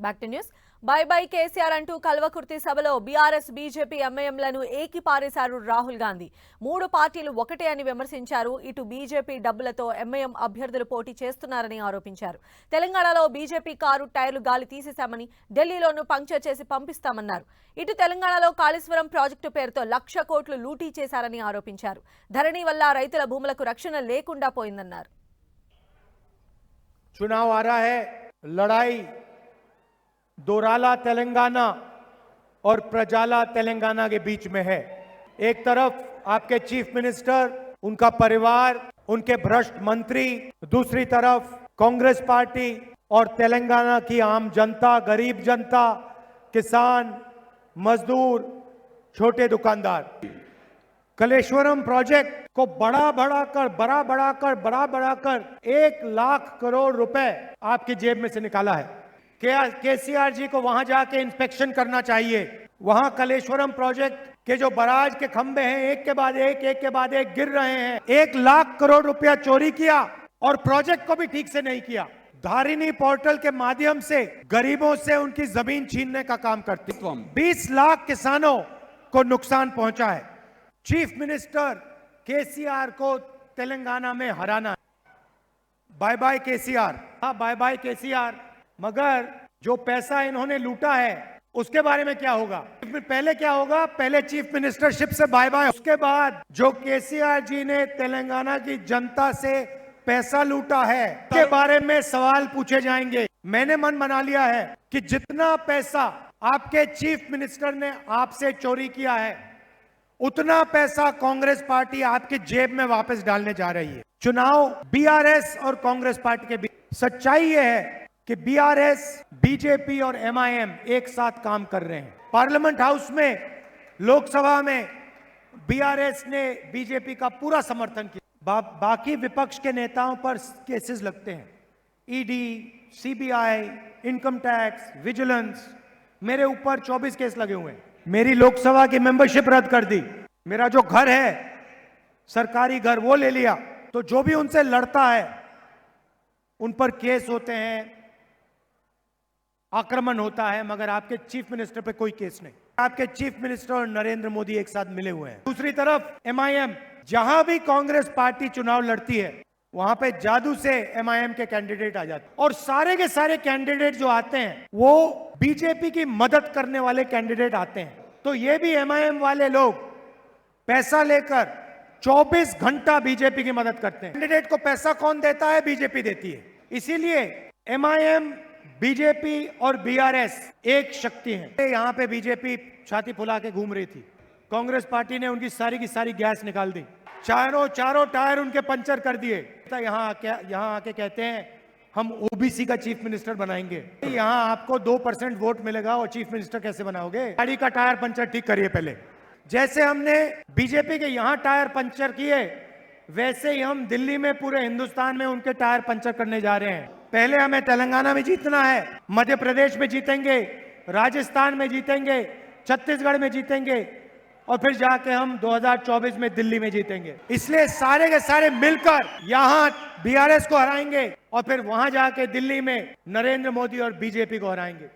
Back to news. By by KCR అంటూ కల్వకుర్తి సభలో BRS BJP ఎంఐఎంలను ఏకిపారేశారు Rahul Gandhi. 3 పార్టీలు ఒకటే అని విమర్శించారు. ఇటు బీజేపీ డబ్బులతో ఎంఐఎం అభ్యర్థులు పోటీ చేస్తున్నారని ఆరోపించారు. తెలంగాణలో బీజేపీ కారు టైర్లు గాలి తీసేశామని, ఢిల్లీలోనూ పంక్చర్ చేసి పంపిస్తామన్నారు. ఇటు తెలంగాణలో కాళేశ్వరం ప్రాజెక్టు పేరుతో 1,00,000 కోట్లు లూటీ చేశారని ఆరోపించారు. ధరణి వల్ల రైతుల భూములకు రక్షణ లేకుండా పోయిందన్నారు. चुनाव आ रहा है, लड़ाई दोराला तेलंगाना और प्रजाला तेलंगाना के बीच में है। एक तरफ आपके चीफ मिनिस्टर, उनका परिवार, उनके भ्रष्ट मंत्री, दूसरी तरफ कांग्रेस पार्टी और तेलंगाना की आम जनता, गरीब जनता, किसान, मजदूर, छोटे दुकानदार। कलेश्वरम प्रोजेक्ट को बड़ा बढ़ाकर 1,00,000 करोड़ रुपए आपकी जेब में से निकाला है। केसीआर जी को वहां जाके इंस्पेक्शन करना चाहिए। वहां कलेश्वरम प्रोजेक्ट के जो बराज के खंभे हैं, एक के बाद एक गिर रहे हैं। 1,00,000 करोड़ रुपया चोरी किया और प्रोजेक्ट को भी ठीक से नहीं किया। धारिनी पोर्टल के माध्यम से गरीबों से उनकी जमीन छीनने का काम करती। 20 लाख किसानों को नुकसान पहुंचा है। चीफ मिनिस्टर केसीआर को तेलंगाना में हराना। बाय बाय केसीआर, हाँ बाय बाय केसीआर। मगर जो पैसा इन्होंने लूटा है उसके बारे में क्या होगा? पहले क्या होगा? पहले चीफ मिनिस्टरशिप से बाय बाय, उसके बाद जो केसीआर जी ने तेलंगाना की जनता से पैसा लूटा है के बारे में सवाल पूछे जाएंगे। मैंने मन बना लिया है कि जितना पैसा आपके चीफ मिनिस्टर ने आपसे चोरी किया है, उतना पैसा कांग्रेस पार्टी आपकी जेब में वापस डालने जा रही है। चुनाव बीआरएस और कांग्रेस पार्टी के बीच। सच्चाई यह है कि बीआरएस, बीजेपी और एमआईएम एक साथ काम कर रहे हैं। पार्लियामेंट हाउस में, लोकसभा में बीआरएस ने बीजेपी का पूरा समर्थन किया। बाकी विपक्ष के नेताओं पर केसेस लगते हैं। ED, CBI, income tax, vigilance, मेरे ऊपर 24 केस लगे हुए हैं। मेरी लोकसभा की मेंबरशिप रद्द कर दी। मेरा जो घर है, सरकारी घर, वो ले लिया। तो जो भी उनसे लड़ता है उन पर केस होते हैं, आक्रमण होता है, मगर आपके चीफ मिनिस्टर पे कोई केस नहीं। आपके चीफ मिनिस्टर और नरेंद्र मोदी एक साथ मिले हुए हैं। दूसरी तरफ एमआईएम, जहां भी कांग्रेस पार्टी चुनाव लड़ती है वहां पे जादू से एमआईएम के कैंडिडेट आ जाते हैं। और सारे के सारे कैंडिडेट जो आते हैं वो बीजेपी की मदद करने वाले कैंडिडेट आते हैं। तो ये भी एमआईएम वाले लोग पैसा लेकर 24 घंटा बीजेपी की मदद करते हैं। कैंडिडेट को पैसा कौन देता है? बीजेपी देती है। इसीलिए एमआईएम, बीजेपी और बीआरएस एक शक्ति है। यहां पे बीजेपी छाती फुला के घूम रही थी, कांग्रेस पार्टी ने उनकी सारी की सारी गैस निकाल दी। चारों टायर उनके पंचर कर दिए। यहां आके कहते हैं हम ओबीसी का चीफ मिनिस्टर बनाएंगे। यहां आपको 2% वोट मिलेगा और चीफ मिनिस्टर कैसे बनाओगे? गाड़ी का टायर पंचर ठीक करिए पहले। जैसे हमने बीजेपी के यहां टायर पंचर किए, वैसे ही हम दिल्ली में, पूरे हिंदुस्तान में उनके टायर पंचर करने जा रहे हैं। पहले हमें तेलंगाना में जीतना है, मध्य प्रदेश में जीतेंगे, राजस्थान में जीतेंगे, छत्तीसगढ़ में जीतेंगे और फिर जाके हम 2024 में दिल्ली में जीतेंगे। इसलिए सारे के सारे मिलकर यहां बीआरएस को हराएंगे और फिर वहां जाके दिल्ली में नरेंद्र मोदी और बीजेपी को हराएंगे।